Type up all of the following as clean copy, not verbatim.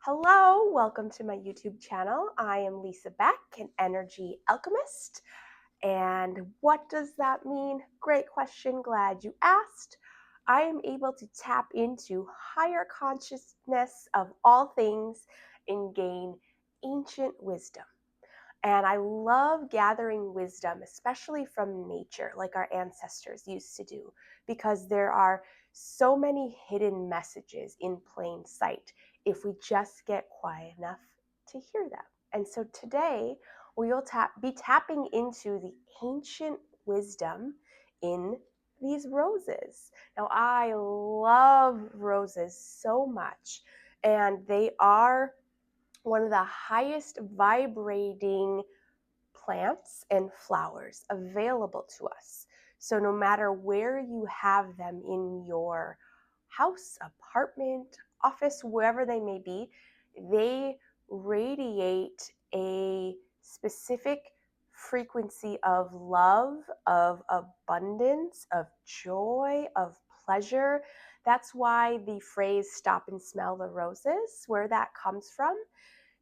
Hello, welcome to my YouTube channel. I am Lisa Beck, an energy alchemist. And what does that mean? Great question, glad you asked. I am able to tap into higher consciousness of all things and gain ancient wisdom. And I love gathering wisdom, especially from nature, like our ancestors used to do, because there are so many hidden messages in plain sight if we just get quiet enough to hear them. And so today we will be tapping into the ancient wisdom in these roses. Now, I love roses so much, and they are one of the highest vibrating plants and flowers available to us. So no matter where you have them in your house, apartment, office, wherever they may be, they radiate a specific frequency of love, of abundance, of joy, of pleasure. That's why the phrase stop and smell the roses, where that comes from,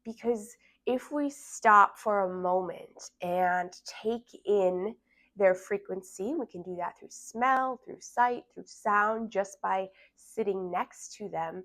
because if we stop for a moment and take in their frequency, we can do that through smell, through sight, through sound, just by sitting next to them,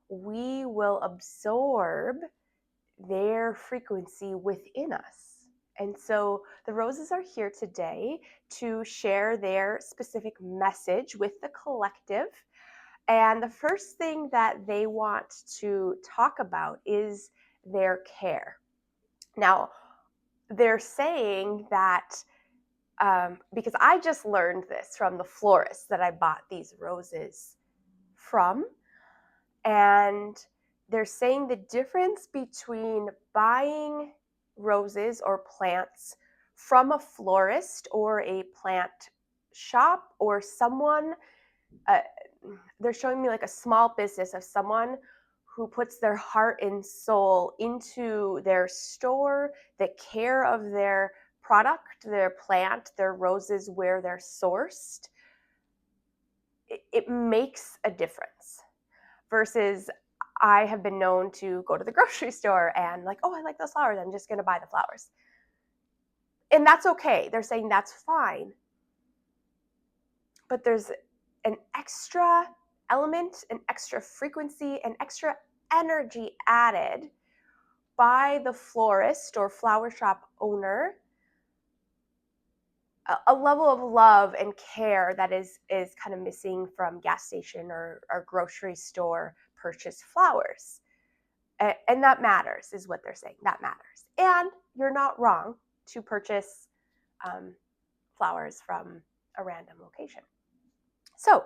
we will absorb their frequency within us. And so the roses are here today to share their specific message with the collective. And the first thing that they want to talk about is their care. Now, they're saying that, because I just learned this from the florist that I bought these roses from, and they're saying the difference between buying roses or plants from a florist or a plant shop or someone, they're showing me like a small business of someone who puts their heart and soul into their store, the care of their product, their plant, their roses, where they're sourced. It makes a difference versus I have been known to go to the grocery store and like, oh, I like those flowers, I'm just going to buy the flowers. And that's okay. They're saying that's fine. But there's an extra element, an extra frequency, an extra energy added by the florist or flower shop owner, a level of love and care that is kind of missing from gas station or grocery store purchased flowers. And that matters, is what they're saying. That matters. And you're not wrong to purchase flowers from a random location. So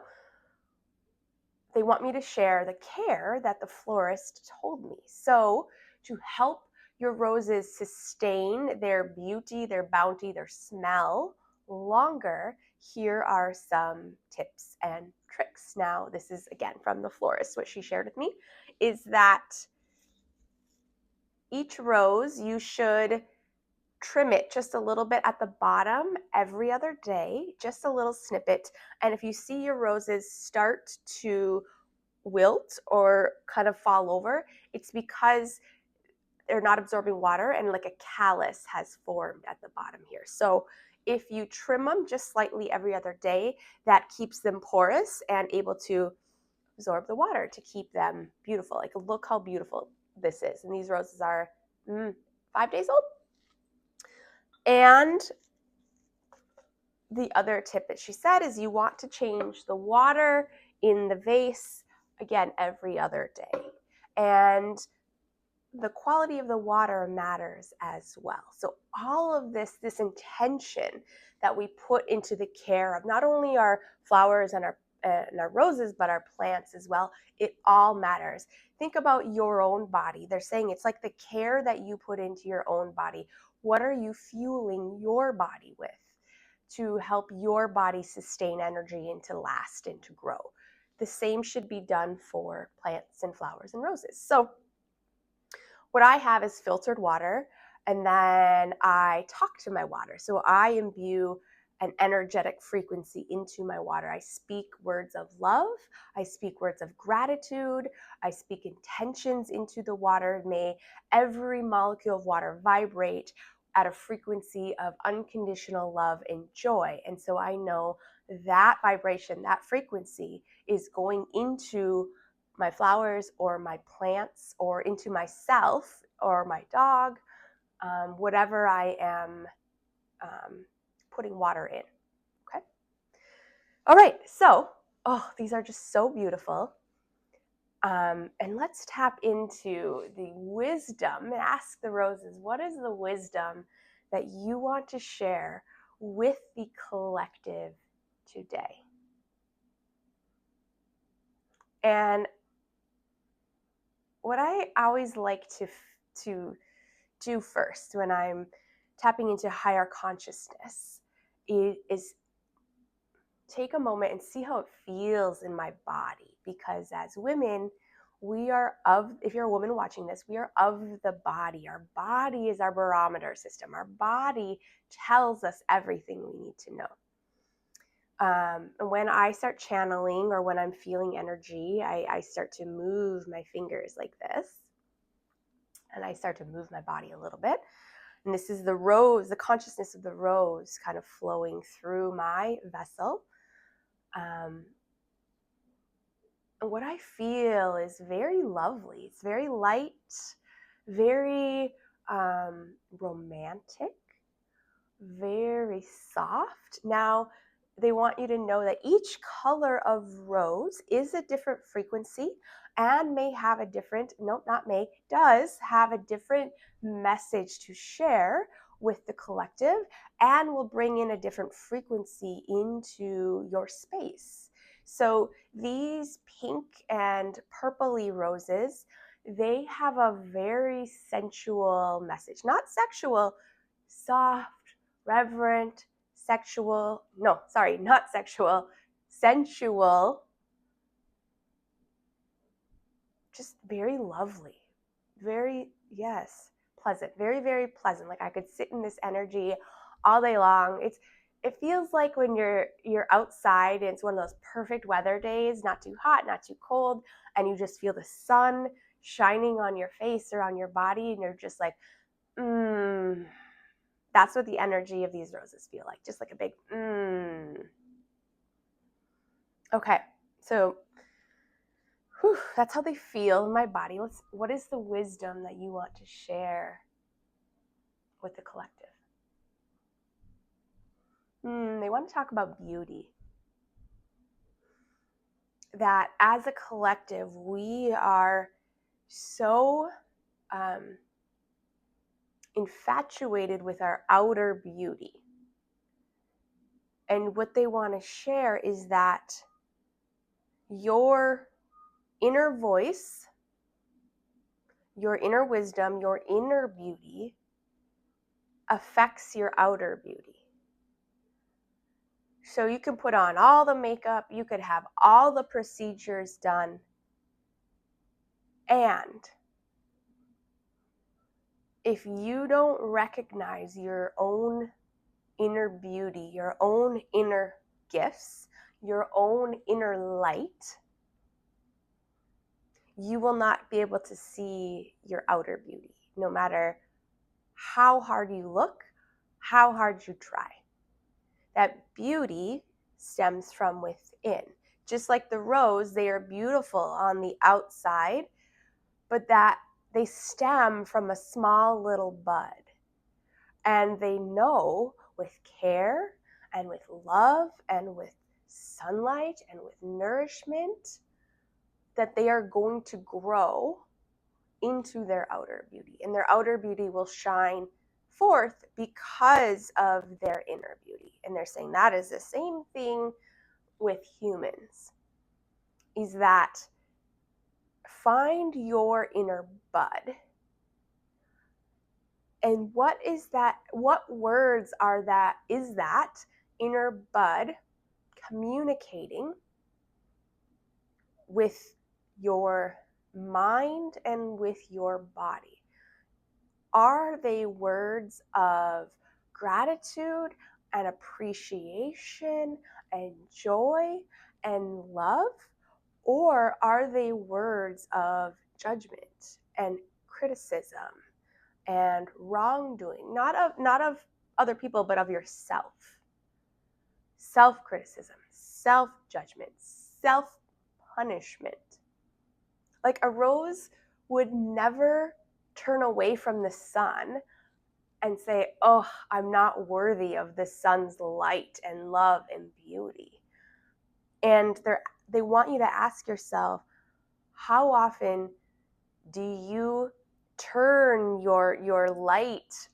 they want me to share the care that the florist told me. So to help your roses sustain their beauty, their bounty, their smell longer, here are some tips and tricks. Now, this is again from the florist. What she shared with me is that each rose, you should trim it just a little bit at the bottom every other day, just a little snippet. And if you see your roses start to wilt or kind of fall over, it's because they're not absorbing water and like a callus has formed at the bottom here. So if you trim them just slightly every other day, that keeps them porous and able to absorb the water to keep them beautiful. Like, look how beautiful this is. And these roses are 5 days old. And the other tip that she said is you want to change the water in the vase, again, every other day. And the quality of the water matters as well. So all of this intention that we put into the care of not only our flowers and our roses, but our plants as well, it all matters. Think about your own body. They're saying it's like the care that you put into your own body. What are you fueling your body with to help your body sustain energy and to last and to grow? The same should be done for plants and flowers and roses. So what I have is filtered water, and then I talk to my water. So I imbue an energetic frequency into my water. I speak words of love. I speak words of gratitude. I speak intentions into the water. May every molecule of water vibrate at a frequency of unconditional love and joy. And so I know that vibration, that frequency is going into my flowers or my plants or into myself or my dog, whatever I am putting water in. Okay. All right. So, these are just so beautiful. And let's tap into the wisdom and ask the roses, what is the wisdom that you want to share with the collective today? And what I always like to do first when I'm tapping into higher consciousness is take a moment and see how it feels in my body. Because as women, if you're a woman watching this, we are of the body. Our body is our barometer system. Our body tells us everything we need to know. When I start channeling or when I'm feeling energy, I start to move my fingers like this. And I start to move my body a little bit. And this is the rose, the consciousness of the rose kind of flowing through my vessel. And what I feel is very lovely. It's very light, very romantic, very soft. Now, they want you to know that each color of rose is a different frequency and does have a different message to share with the collective and will bring in a different frequency into your space. So these pink and purpley roses, they have a very sensual message, not sexual, soft, reverent, sensual, just very lovely, pleasant, very, very pleasant. Like I could sit in this energy all day long. It feels like when you're outside and it's one of those perfect weather days, not too hot, not too cold, and you just feel the sun shining on your face or on your body, and you're just like, that's what the energy of these roses feel like, just like a big Okay, so that's how they feel in my body. What is the wisdom that you want to share with the collective? They want to talk about beauty. That as a collective, we are so infatuated with our outer beauty. And what they want to share is that your inner voice, your inner wisdom, your inner beauty affects your outer beauty. So you can put on all the makeup, you could have all the procedures done, and if you don't recognize your own inner beauty, your own inner gifts, your own inner light, you will not be able to see your outer beauty, no matter how hard you look, how hard you try. That beauty stems from within. Just like the rose, they are beautiful on the outside, but that they stem from a small little bud. And they know with care and with love and with sunlight and with nourishment that they are going to grow into their outer beauty. And their outer beauty will shine forth because of their inner beauty. And they're saying that is the same thing with humans, is that find your inner bud. And what words is that inner bud communicating with your mind and with your body? Are they words of gratitude? and appreciation and joy and love? Or are they words of judgment and criticism and wrongdoing? Not of other people, but of yourself. Self-criticism, self-judgment, self-punishment. Like a rose would never turn away from the sun and say, oh, I'm not worthy of the sun's light and love and beauty. And they want you to ask yourself, how often do you turn your light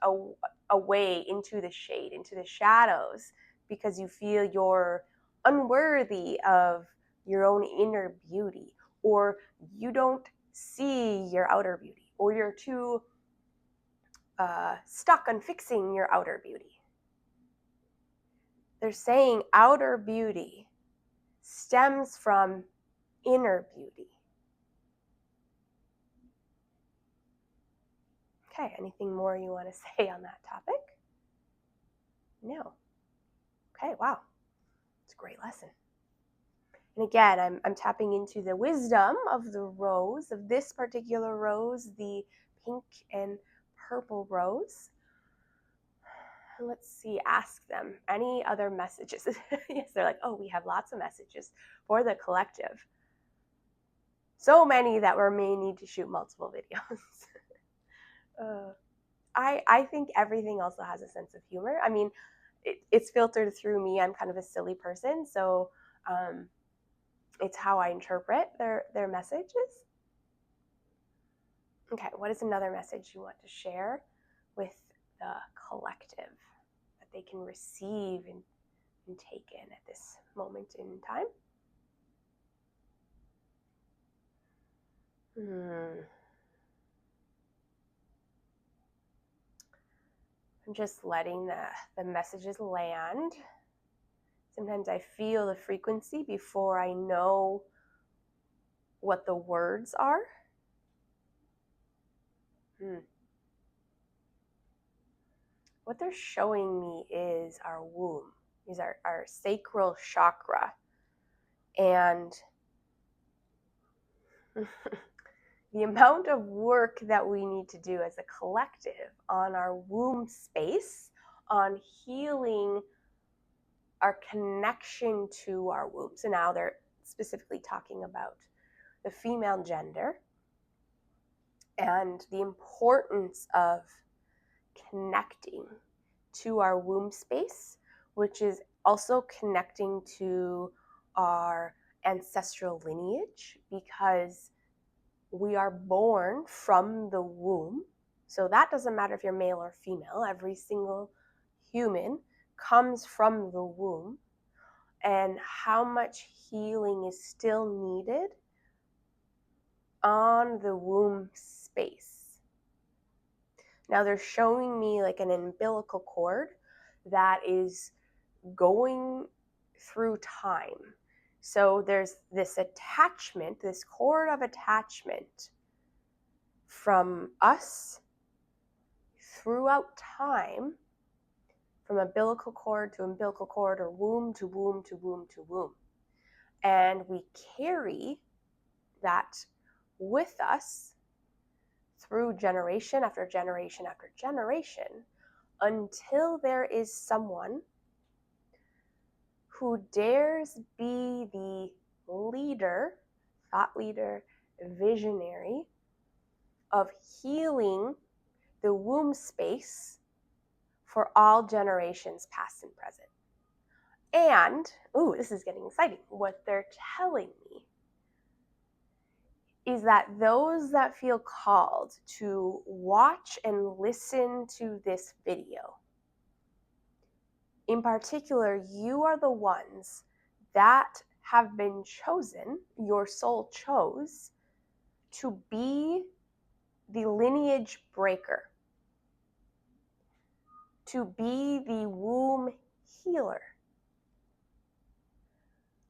away into the shade, into the shadows, because you feel you're unworthy of your own inner beauty, or you don't see your outer beauty, or you're too stuck on fixing your outer beauty? They're saying outer beauty stems from inner beauty. Okay, anything more you want to say on that topic? No. Okay, wow. It's a great lesson. And again, I'm tapping into the wisdom of the rose, of this particular rose, the pink and purple rose. Let's see, ask them any other messages. Yes, they're like, oh, we have lots of messages for the collective. So many that we may need to shoot multiple videos. I think everything also has a sense of humor. I mean, it's filtered through me. I'm kind of a silly person, so it's how I interpret their messages. Okay, what is another message you want to share with the collective that they can receive and take in at this moment in time? I'm just letting the messages land. Sometimes I feel the frequency before I know what the words are. What they're showing me is our womb, is our sacral chakra. And the amount of work that we need to do as a collective on our womb space, on healing our connection to our womb. So now they're specifically talking about the female gender and the importance of connecting to our womb space, which is also connecting to our ancestral lineage, because we are born from the womb. So that doesn't matter if you're male or female. Every single human comes from the womb, and how much healing is still needed on the womb space. Now they're showing me like an umbilical cord that is going through time. So there's this attachment, this cord of attachment from us throughout time, from umbilical cord to umbilical cord, or womb to womb to womb to womb. And we carry that with us through generation after generation after generation, until there is someone who dares be the leader, thought leader, visionary of healing the womb space for all generations past and present. And, this is getting exciting. What they're telling me is that those that feel called to watch and listen to this video, in particular, you are the ones that have been chosen, your soul chose, to be the lineage breaker, to be the womb healer.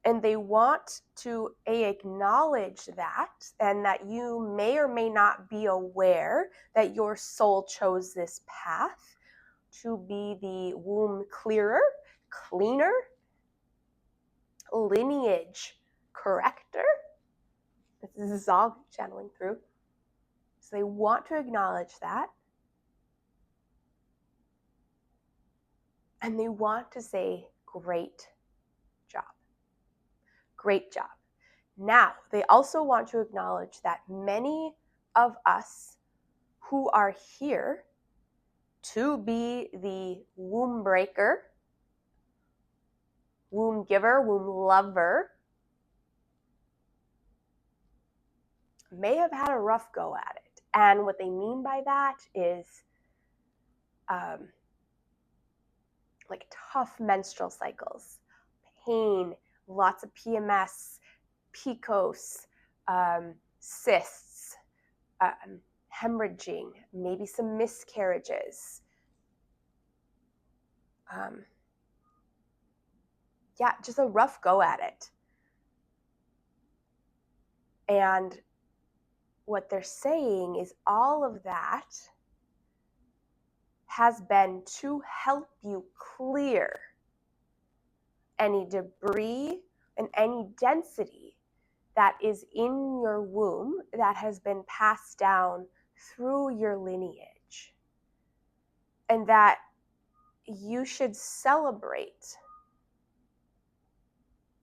And they want to acknowledge that, and that you may or may not be aware that your soul chose this path to be the womb clearer, cleaner, lineage corrector. This is all channeling through. So they want to acknowledge that. And they want to say, great job. Great job. Now, they also want to acknowledge that many of us who are here to be the womb breaker, womb giver, womb lover, may have had a rough go at it. And what they mean by that is like tough menstrual cycles, pain, lots of PMS, PCOS, cysts, hemorrhaging, maybe some miscarriages. Yeah, just a rough go at it. And what they're saying is all of that has been to help you clear any debris and any density that is in your womb that has been passed down through your lineage. And that you should celebrate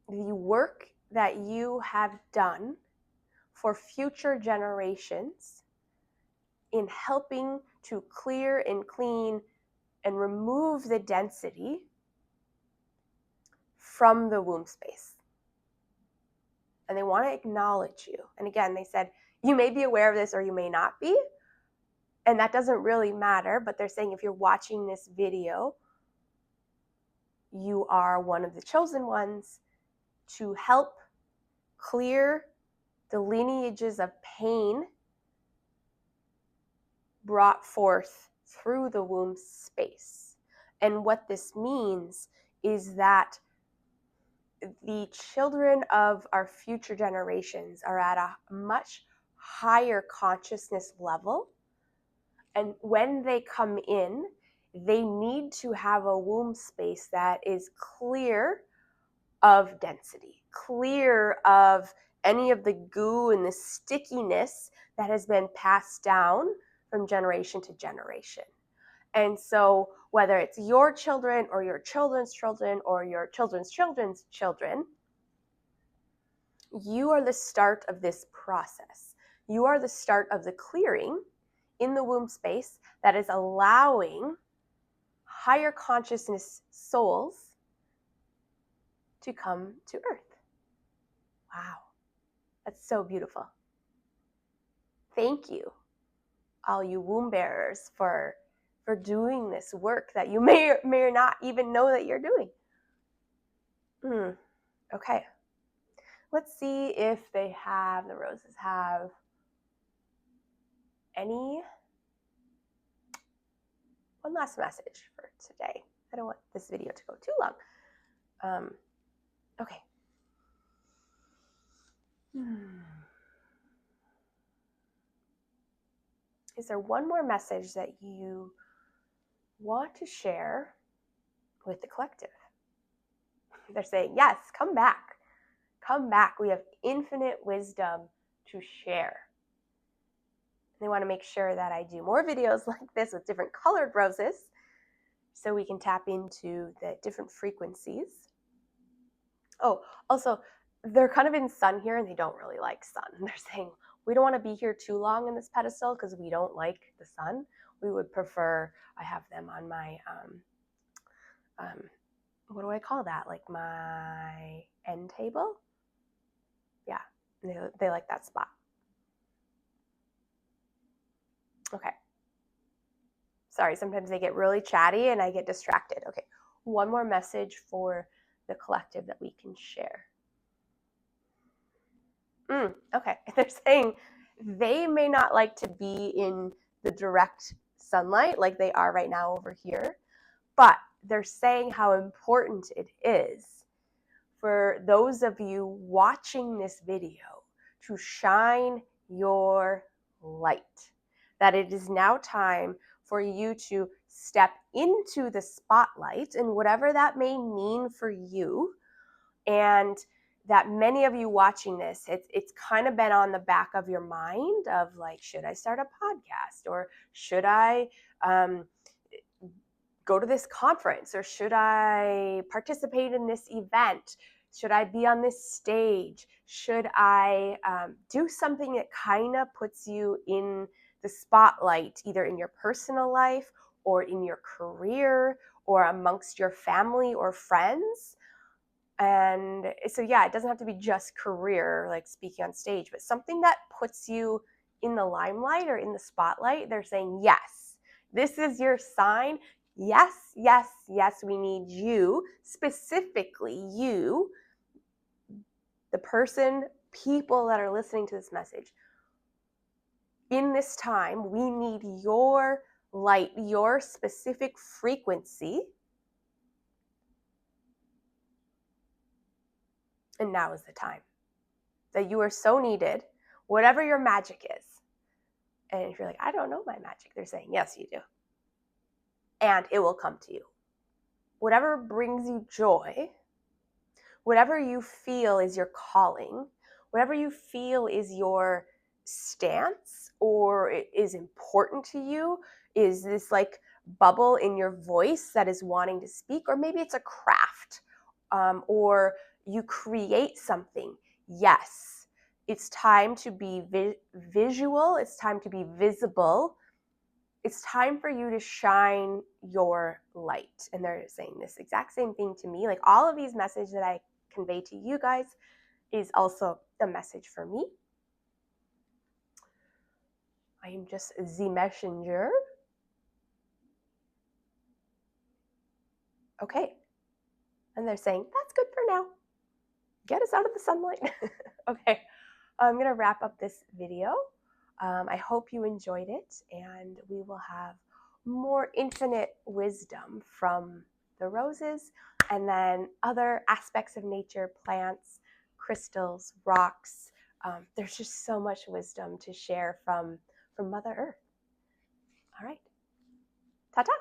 the work that you have done for future generations in helping to clear and clean and remove the density from the womb space. And they want to acknowledge you. And again, they said, you may be aware of this or you may not be. And that doesn't really matter, but they're saying if you're watching this video, you are one of the chosen ones to help clear the lineages of pain brought forth through the womb space. And what this means is that the children of our future generations are at a much higher consciousness level. And when they come in, they need to have a womb space that is clear of density, clear of any of the goo and the stickiness that has been passed down from generation to generation. And so whether it's your children or your children's children or your children's children's children, you are the start of this process. You are the start of the clearing in the womb space that is allowing higher consciousness souls to come to earth. Wow, that's so beautiful. Thank you, all you womb bearers, for doing this work that you may or may not even know that you're doing. Okay, let's see if the roses have one last message for today. I don't want this video to go too long. Okay. Is there one more message that you want to share with the collective? They're saying, yes, come back. Come back. We have infinite wisdom to share. They want to make sure that I do more videos like this with different colored roses so we can tap into the different frequencies. Oh, also, they're kind of in sun here and they don't really like sun. They're saying, we don't want to be here too long in this pedestal because we don't like the sun. We would prefer, I have them on my, what do I call that? Like my end table? Yeah, they like that spot. Okay. Sorry, sometimes they get really chatty and I get distracted. Okay, one more message for the collective that we can share. Okay, they're saying they may not like to be in the direct sunlight like they are right now over here, but they're saying how important it is for those of you watching this video to shine your light. That it is now time for you to step into the spotlight and whatever that may mean for you. And that many of you watching this, it's kind of been on the back of your mind of like, should I start a podcast, or should I go to this conference, or should I participate in this event? Should I be on this stage? Should I do something that kind of puts you in the spotlight, either in your personal life or in your career or amongst your family or friends? And so, yeah, it doesn't have to be just career, like speaking on stage, but something that puts you in the limelight or in the spotlight. They're saying, yes, this is your sign. Yes, yes, yes, we need you, specifically you, the person, people that are listening to this message. In this time, we need your light, your specific frequency. And now is the time that you are so needed, whatever your magic is. And if you're like, I don't know my magic, they're saying, yes, you do. And it will come to you. Whatever brings you joy, whatever you feel is your calling, whatever you feel is your stance or is important to you, is this like bubble in your voice that is wanting to speak, or maybe it's a craft, or you create something. Yes, it's time to be visual, it's time to be visible. It's time for you to shine your light. And they're saying this exact same thing to me. Like, all of these messages that I convey to you guys is also a message for me. I am just the messenger. Okay. And they're saying, that's good for now. Get us out of the sunlight. Okay. I'm going to wrap up this video. I hope you enjoyed it, and we will have more infinite wisdom from the roses, and then other aspects of nature, plants, crystals, rocks. There's just so much wisdom to share from Mother Earth. All right. Ta-ta.